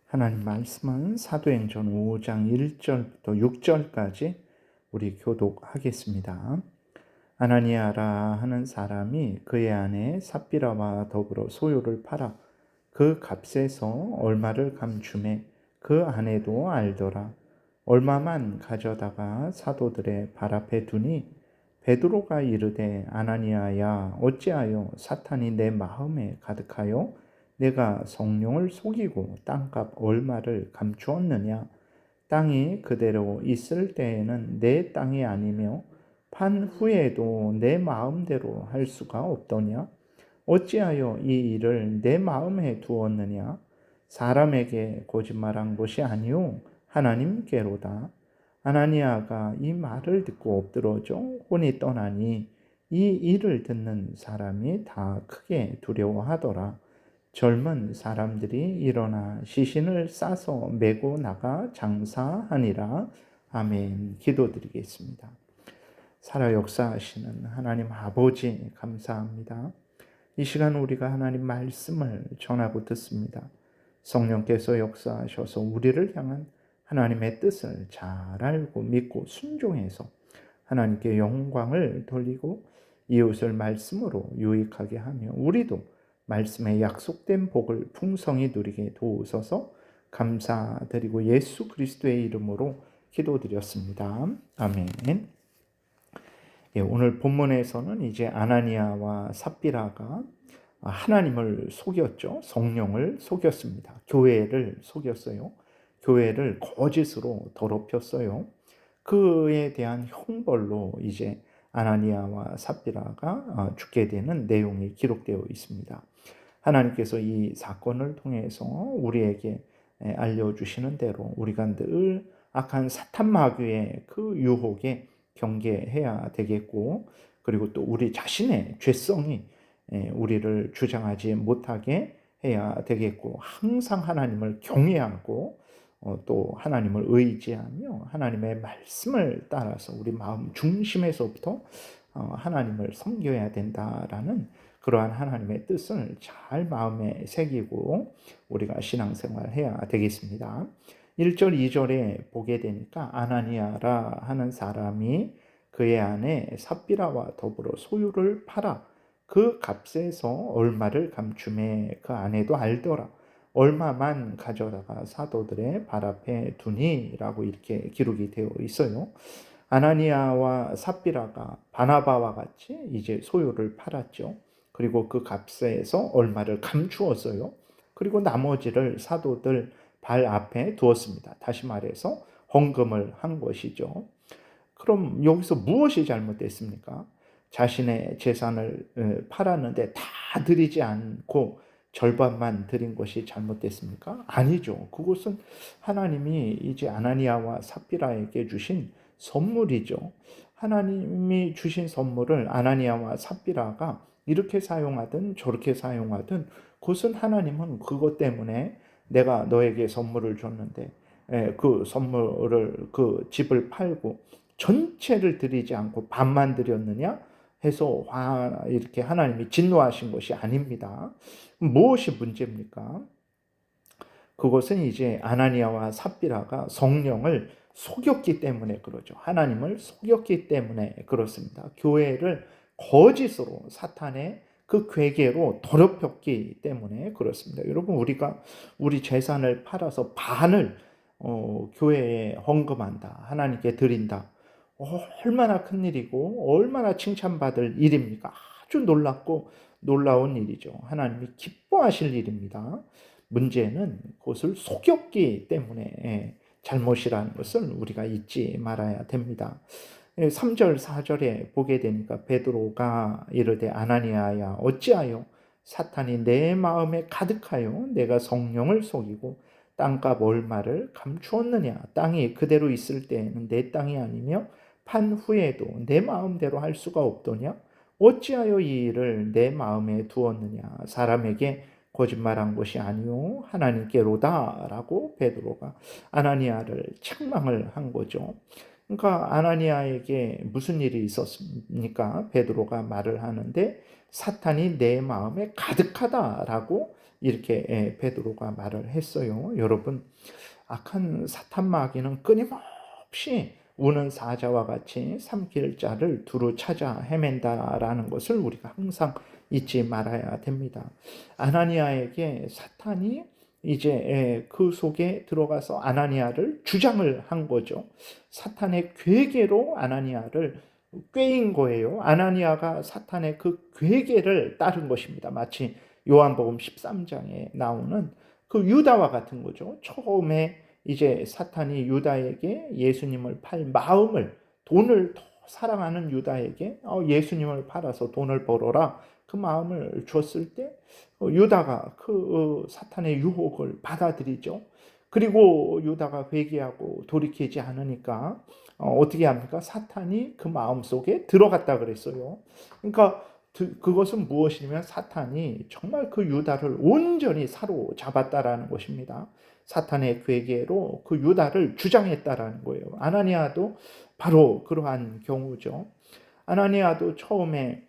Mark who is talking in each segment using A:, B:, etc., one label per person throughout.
A: 하나님 말씀은 사도행전 5장 1절부터 6절까지 우리 교독하겠습니다. 아나니아라 하는 사람이 그의 아내 삽비라와 더불어 소유를 팔아 그 값에서 얼마를 감추매 그 아내도 알더라. 얼마만 가져다가 사도들의 발 앞에 두니 베드로가 이르되 아나니아야 어찌하여 사탄이 내 마음에 가득하여 내가 성령을 속이고 땅값 얼마를 감추었느냐. 땅이 그대로 있을 때에는 내 땅이 아니며 판 후에도 내 마음대로 할 수가 없더냐. 어찌하여 이 일을 내 마음에 두었느냐. 사람에게 거짓말한 것이 아니요 하나님께로다. 아나니아가 이 말을 듣고 엎드러져 혼이 떠나니 이 일을 듣는 사람이 다 크게 두려워하더라. 젊은 사람들이 일어나 시신을 싸서 메고 나가 장사하니라. 아멘. 기도드리겠습니다. 살아 역사하시는 하나님 아버지 감사합니다. 이 시간 우리가 하나님 말씀을 전하고 듣습니다. 성령께서 역사하셔서 우리를 향한 하나님의 뜻을 잘 알고 믿고 순종해서 하나님께 영광을 돌리고 이웃을 말씀으로 유익하게 하며 우리도 말씀에 약속된 복을 풍성히 누리게 도우소서. 감사드리고 예수 그리스도의 이름으로 기도드렸습니다. 아멘. 오늘 본문에서는 이제 아나니아와 삽비라가 하나님을 속였죠. 성령을 속였습니다. 교회를 속였어요. 교회를 거짓으로 더럽혔어요. 그에 대한 형벌로 이제 아나니아와 삽비라가 죽게 되는 내용이 기록되어 있습니다. 하나님께서 이 사건을 통해서 우리에게 알려주시는 대로 우리가 늘 악한 사탄 마귀의 그 유혹에 경계해야 되겠고, 그리고 또 우리 자신의 죄성이 우리를 주장하지 못하게 해야 되겠고, 항상 하나님을 경외하고 또 하나님을 의지하며 하나님의 말씀을 따라서 우리 마음 중심에서부터 하나님을 섬겨야 된다라는 그러한 하나님의 뜻을 잘 마음에 새기고 우리가 신앙생활을 해야 되겠습니다. 1절 2절에 보게 되니까 아나니아라 하는 사람이 그의 아내 삽비라와 더불어 소유를 팔아 그 값에서 얼마를 감추매 그 아내도 알더라. 얼마만 가져다가 사도들의 발 앞에 두니라고 이렇게 기록이 되어 있어요. 아나니아와 삽비라가 바나바와 같이 이제 소유를 팔았죠. 그리고 그 값에서 얼마를 감추었어요. 그리고 나머지를 사도들 발 앞에 두었습니다. 다시 말해서 헌금을 한 것이죠. 그럼 여기서 무엇이 잘못됐습니까? 자신의 재산을 팔았는데 다 드리지 않고 절반만 드린 것이 잘못됐습니까? 아니죠. 그것은 하나님이 이제 아나니아와 삽비라에게 주신 선물이죠. 하나님이 주신 선물을 아나니아와 삽비라가 이렇게 사용하든 저렇게 사용하든 그것은 하나님은 그것 때문에 내가 너에게 선물을 줬는데 그 선물을 그 집을 팔고 전체를 드리지 않고 반만 드렸느냐 해서 이렇게 하나님이 진노하신 것이 아닙니다. 무엇이 문제입니까? 그것은 이제 아나니아와 삽비라가 성령을 속였기 때문에 그러죠. 하나님을 속였기 때문에 그렇습니다. 교회를 거짓으로 사탄의 그 괴계로 더럽혔기 때문에 그렇습니다. 여러분, 우리가 우리 재산을 팔아서 반을 교회에 헌금한다, 하나님께 드린다. 얼마나 큰 일이고 얼마나 칭찬받을 일입니까? 아주 놀랍고 놀라운 일이죠. 하나님이 기뻐하실 일입니다. 문제는 그것을 속였기 때문에 잘못이라는 것을 우리가 잊지 말아야 됩니다. 3절 4절에 보게 되니까 베드로가 이르되 아나니아야 어찌하여 사탄이 내 마음에 가득하여 내가 성령을 속이고 땅값 얼마를 감추었느냐. 땅이 그대로 있을 때에는 내 땅이 아니며 판 후에도 내 마음대로 할 수가 없더냐. 어찌하여 이 일을 내 마음에 두었느냐. 사람에게 거짓말한 것이 아니요 하나님께로다 라고 베드로가 아나니아를 책망을 한 거죠. 그러니까 아나니아에게 무슨 일이 있었습니까? 베드로가 말을 하는데 사탄이 내 마음에 가득하다라고 이렇게 베드로가 말을 했어요. 여러분, 악한 사탄 마귀는 끊임없이 우는 사자와 같이 삼킬 자를 두루 찾아 헤맨다라는 것을 우리가 항상 잊지 말아야 됩니다. 아나니아에게 사탄이 이제 그 속에 들어가서 아나니아를 주장을 한 거죠. 사탄의 괴계로 아나니아를 꾀인 거예요. 아나니아가 사탄의 그 괴계를 따른 것입니다. 마치 요한복음 13장에 나오는 그 유다와 같은 거죠. 처음에 이제 사탄이 유다에게 예수님을 팔 마음을, 돈을 더 사랑하는 유다에게 예수님을 팔아서 돈을 벌어라, 그 마음을 줬을 때 유다가 그 사탄의 유혹을 받아들이죠. 그리고 유다가 회개하고 돌이키지 않으니까 어떻게 합니까? 사탄이 그 마음속에 들어갔다 그랬어요. 그러니까 그것은 무엇이냐면 사탄이 정말 그 유다를 온전히 사로잡았다라는 것입니다. 사탄의 괴계로 그 유다를 주장했다라는 거예요. 아나니아도 바로 그러한 경우죠. 아나니아도 처음에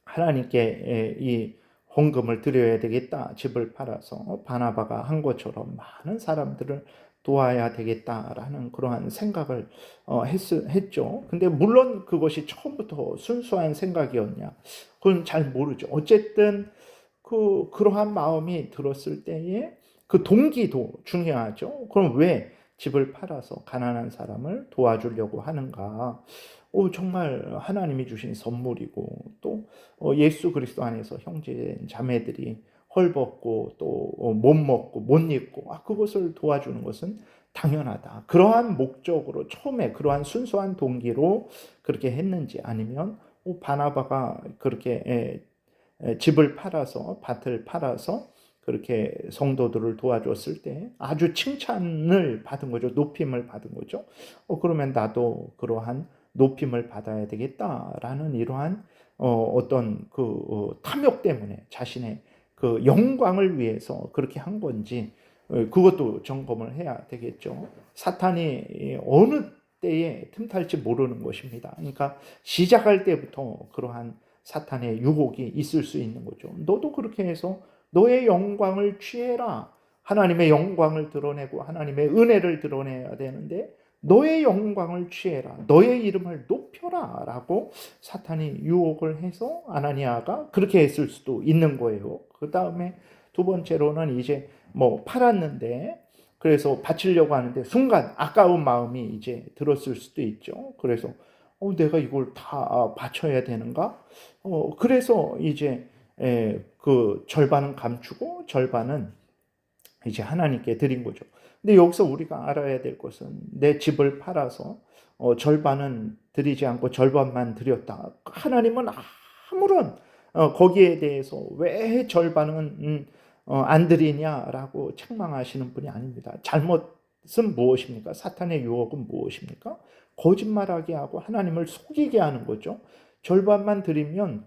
A: 하나님께 이 헌금을 드려야 되겠다, 집을 팔아서 바나바가 한 것처럼 많은 사람들을 도와야 되겠다라는 그러한 생각을 했죠. 근데 물론 그것이 처음부터 순수한 생각이었냐, 그건 잘 모르죠. 어쨌든 그러한 마음이 들었을 때에 그 동기도 중요하죠. 그럼 왜 집을 팔아서 가난한 사람을 도와주려고 하는가? 정말 하나님이 주신 선물이고, 또 예수 그리스도 안에서 형제 자매들이 헐벗고 또 못 먹고 못 입고 그것을 도와주는 것은 당연하다. 그러한 목적으로 처음에 그러한 순수한 동기로 그렇게 했는지, 아니면 바나바가 그렇게 집을 팔아서, 밭을 팔아서 그렇게 성도들을 도와줬을 때 아주 칭찬을 받은 거죠. 높임을 받은 거죠. 그러면 나도 그러한 높임을 받아야 되겠다라는 이러한 어떤 그 탐욕 때문에 자신의 그 영광을 위해서 그렇게 한 건지, 그것도 점검을 해야 되겠죠. 사탄이 어느 때에 틈탈지 모르는 것입니다. 그러니까 시작할 때부터 그러한 사탄의 유혹이 있을 수 있는 거죠. 너도 그렇게 해서 너의 영광을 취해라. 하나님의 영광을 드러내고 하나님의 은혜를 드러내야 되는데 너의 영광을 취해라, 너의 이름을 높여라 라고 사탄이 유혹을 해서 아나니아가 그렇게 했을 수도 있는 거예요. 그 다음에 두 번째로는 이제 팔았는데, 그래서 바치려고 하는데 순간 아까운 마음이 이제 들었을 수도 있죠. 그래서 내가 이걸 다 바쳐야 되는가? 그래서 이제 그 절반은 감추고 절반은 이제 하나님께 드린 거죠. 근데 여기서 우리가 알아야 될 것은, 내 집을 팔아서 절반은 드리지 않고 절반만 드렸다. 하나님은 아무런 거기에 대해서 왜 절반은 안 드리냐라고 책망하시는 분이 아닙니다. 잘못은 무엇입니까? 사탄의 유혹은 무엇입니까? 거짓말하게 하고 하나님을 속이게 하는 거죠. 절반만 드리면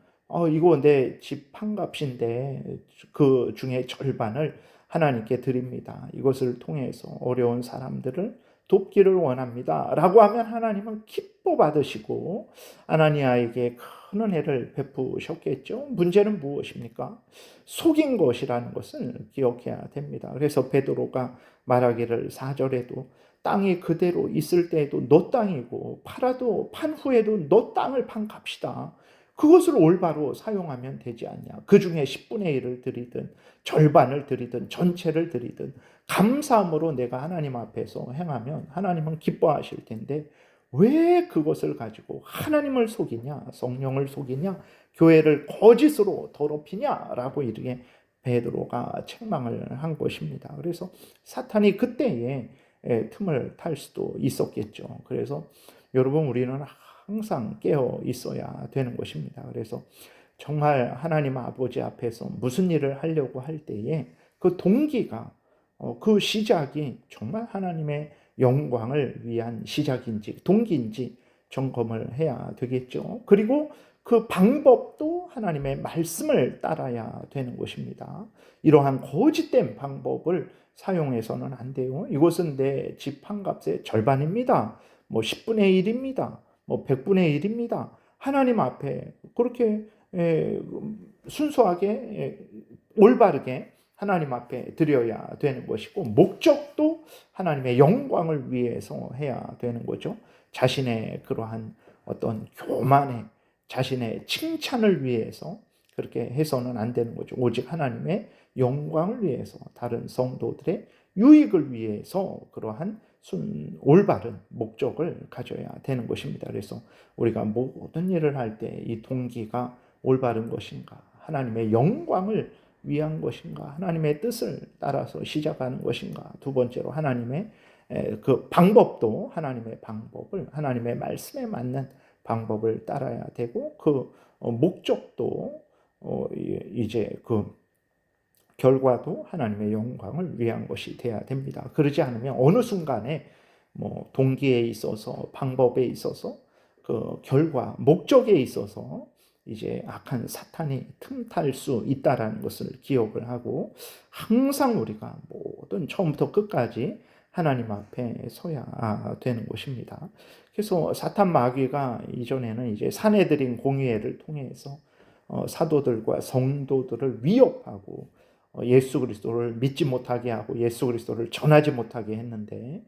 A: 이거 내 집 판값인데 그 중에 절반을 하나님께 드립니다. 이것을 통해서 어려운 사람들을 돕기를 원합니다. 라고 하면 하나님은 기뻐 받으시고 아나니아에게 큰 은혜를 베푸셨겠죠. 문제는 무엇입니까? 속인 것이라는 것을 기억해야 됩니다. 그래서 베드로가 말하기를 4절에도 땅이 그대로 있을 때에도 너 땅이고 팔아도 판 후에도 너 땅을 판 값이다. 그것을 올바로 사용하면 되지 않냐. 그 중에 10분의 1을 드리든 절반을 드리든 전체를 드리든 감사함으로 내가 하나님 앞에서 행하면 하나님은 기뻐하실 텐데 왜 그것을 가지고 하나님을 속이냐, 성령을 속이냐, 교회를 거짓으로 더럽히냐라고 이렇게 베드로가 책망을 한 것입니다. 그래서 사탄이 그때에 틈을 탈 수도 있었겠죠. 그래서 여러분, 우리는 항상 깨어 있어야 되는 것입니다. 그래서 정말 하나님 아버지 앞에서 무슨 일을 하려고 할 때에 그 동기가, 그 시작이 정말 하나님의 영광을 위한 시작인지 동기인지 점검을 해야 되겠죠. 그리고 그 방법도 하나님의 말씀을 따라야 되는 것입니다. 이러한 거짓된 방법을 사용해서는 안 돼요. 이것은 내 집 판값의 절반입니다. 10분의 1입니다. 100분의 1입니다. 하나님 앞에 그렇게 순수하게 올바르게 하나님 앞에 드려야 되는 것이고, 목적도 하나님의 영광을 위해서 해야 되는 거죠. 자신의 그러한 어떤 교만에, 자신의 칭찬을 위해서 그렇게 해서는 안 되는 거죠. 오직 하나님의 영광을 위해서, 다른 성도들의 유익을 위해서 그러한 올바른 목적을 가져야 되는 것입니다. 그래서 우리가 모든 일을 할 때 이 동기가 올바른 것인가, 하나님의 영광을 위한 것인가, 하나님의 뜻을 따라서 시작하는 것인가, 두 번째로 하나님의 그 방법도 하나님의 방법을, 하나님의 말씀에 맞는 방법을 따라야 되고, 그 목적도 이제 그 결과도 하나님의 영광을 위한 것이 돼야 됩니다. 그러지 않으면 어느 순간에 뭐 동기에 있어서, 방법에 있어서, 그 결과, 목적에 있어서 이제 악한 사탄이 틈탈 수 있다라는 것을 기억을 하고, 항상 우리가 모든 처음부터 끝까지 하나님 앞에 서야 되는 것입니다. 그래서 사탄 마귀가 이전에는 이제 사내들인 공의회를 통해서 사도들과 성도들을 위협하고 예수 그리스도를 믿지 못하게 하고 예수 그리스도를 전하지 못하게 했는데,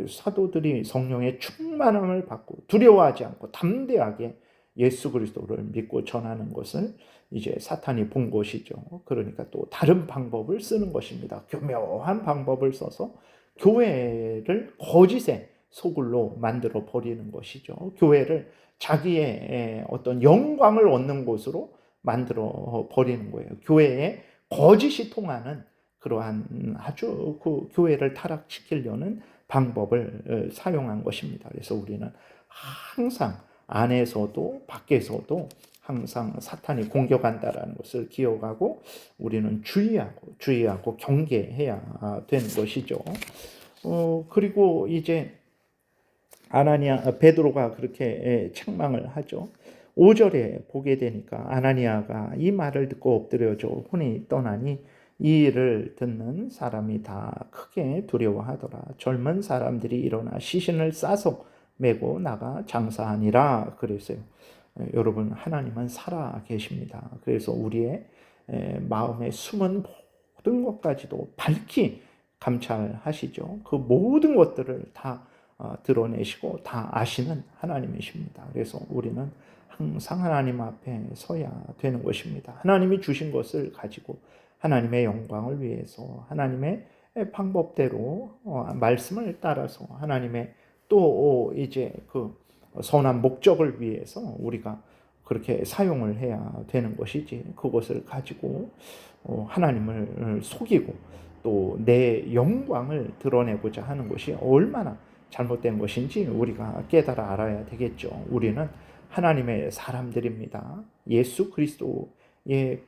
A: 사도들이 성령의 충만함을 받고 두려워하지 않고 담대하게 예수 그리스도를 믿고 전하는 것을 이제 사탄이 본 것이죠. 그러니까 또 다른 방법을 쓰는 것입니다. 교묘한 방법을 써서 교회를 거짓의 소굴로 만들어 버리는 것이죠. 교회를 자기의 어떤 영광을 얻는 곳으로 만들어 버리는 거예요. 교회에 거짓이 통하는 그러한 아주 그 교회를 타락시키려는 방법을 사용한 것입니다. 그래서 우리는 항상 안에서도 밖에서도 항상 사탄이 공격한다라는 것을 기억하고 우리는 주의하고 경계해야 되는 것이죠. 그리고 이제 베드로가 그렇게 책망을 하죠. 5절에 보게 되니까 아나니아가 이 말을 듣고 엎드려져 혼이 떠나니 이 일을 듣는 사람이 다 크게 두려워하더라. 젊은 사람들이 일어나 시신을 싸서 메고 나가 장사하니라 그랬어요. 여러분, 하나님은 살아 계십니다. 그래서 우리의 마음의 숨은 모든 것까지도 밝히 감찰하시죠. 그 모든 것들을 다 드러내시고 다 아시는 하나님이십니다. 그래서 우리는 항상 하나님 앞에 서야 되는 것입니다. 하나님이 주신 것을 가지고 하나님의 영광을 위해서 하나님의 방법대로 말씀을 따라서 하나님의 또 이제 그 선한 목적을 위해서 우리가 그렇게 사용을 해야 되는 것이지, 그것을 가지고 하나님을 속이고 또 내 영광을 드러내고자 하는 것이 얼마나 잘못된 것인지 우리가 깨달아 알아야 되겠죠. 우리는 하나님의 사람들입니다. 예수 그리스도의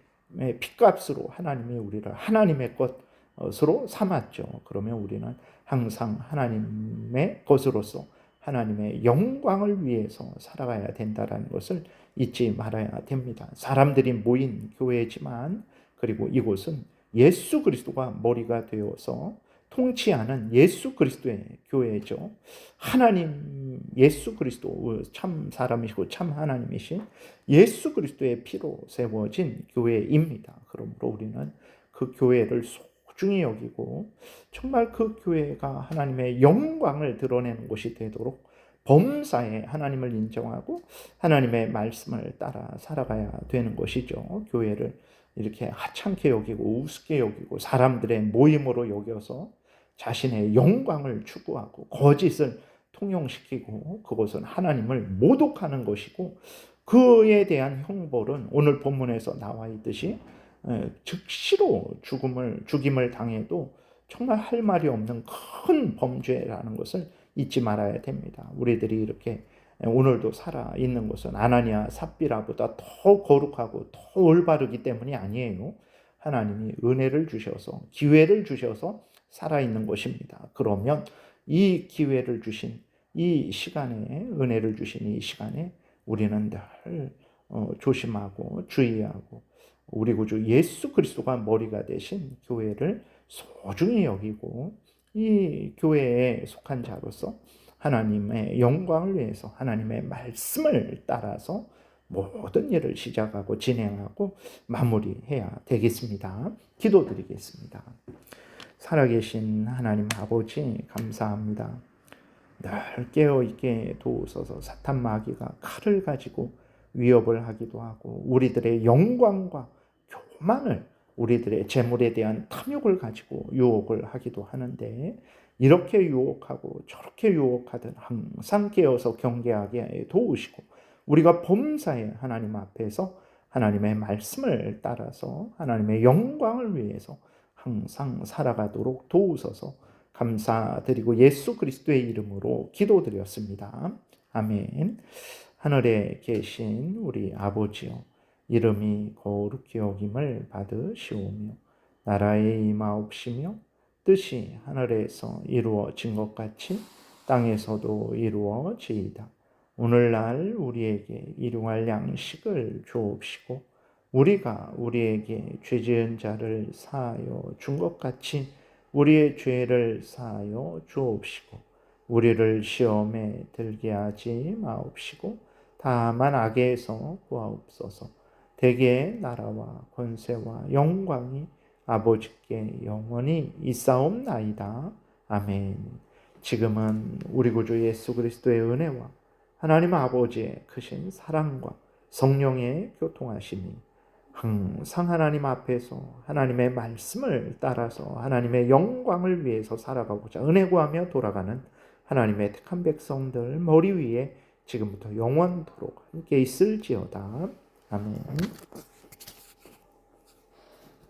A: 핏값으로 하나님이 우리를 하나님의 것으로 삼았죠. 그러면 우리는 항상 하나님의 것으로서 하나님의 영광을 위해서 살아가야 된다는 것을 잊지 말아야 됩니다. 사람들이 모인 교회지만, 그리고 이곳은 예수 그리스도가 머리가 되어서 통치하는 예수 그리스도의 교회죠. 하나님 예수 그리스도, 참 사람이시고 참 하나님이신 예수 그리스도의 피로 세워진 교회입니다. 그러므로 우리는 그 교회를 소중히 여기고 정말 그 교회가 하나님의 영광을 드러내는 곳이 되도록 범사에 하나님을 인정하고 하나님의 말씀을 따라 살아가야 되는 것이죠. 교회를 이렇게 하찮게 여기고 우습게 여기고 사람들의 모임으로 여겨서 자신의 영광을 추구하고 거짓을 통용시키고 그것은 하나님을 모독하는 것이고, 그에 대한 형벌은 오늘 본문에서 나와 있듯이 즉시로 죽임을 당해도 정말 할 말이 없는 큰 범죄라는 것을 잊지 말아야 됩니다. 우리들이 이렇게 오늘도 살아 있는 것은 아나니아 삽비라보다 더 거룩하고 더 올바르기 때문이 아니에요. 하나님이 은혜를 주셔서, 기회를 주셔서 살아있는 것입니다. 그러면 이 기회를 주신 이 시간에, 은혜를 주신 이 시간에 우리는 늘 조심하고 주의하고 우리 구주 예수 그리스도가 머리가 되신 교회를 소중히 여기고 이 교회에 속한 자로서 하나님의 영광을 위해서 하나님의 말씀을 따라서 모든 일을 시작하고 진행하고 마무리해야 되겠습니다. 기도드리겠습니다. 살아계신 하나님 아버지 감사합니다. 늘 깨어있게 도우소서. 사탄 마귀가 칼을 가지고 위협을 하기도 하고 우리들의 영광과 교만을, 우리들의 재물에 대한 탐욕을 가지고 유혹을 하기도 하는데, 이렇게 유혹하고 저렇게 유혹하든 항상 깨어서 경계하게 도우시고 우리가 범사에 하나님 앞에서 하나님의 말씀을 따라서 하나님의 영광을 위해서 항상 살아가도록 도우소서. 감사드리고 예수 그리스도의 이름으로 기도드렸습니다. 아멘. 하늘에 계신 우리 아버지요, 이름이 거룩히 여김을 받으시오며 나라의 임하옵시며 뜻이 하늘에서 이루어진 것 같이 땅에서도 이루어지이다. 오늘날 우리에게 일용할 양식을 주옵시고 우리가 우리에게 죄 지은 자를 사하여 준 것 같이 우리의 죄를 사하여 주옵시고 우리를 시험에 들게 하지 마옵시고 다만 악에서 구하옵소서. 대개 나라와 권세와 영광이 아버지께 영원히 있사옵나이다. 아멘. 지금은 우리 구주 예수 그리스도의 은혜와 하나님 아버지의 크신 사랑과 성령의 교통하심이 항상 하나님 앞에서 하나님의 말씀을 따라서 하나님의 영광을 위해서 살아가고자 은혜 구하며 돌아가는 하나님의 택한 백성들 머리 위에 지금부터 영원토록 함께 있을지어다. 아멘.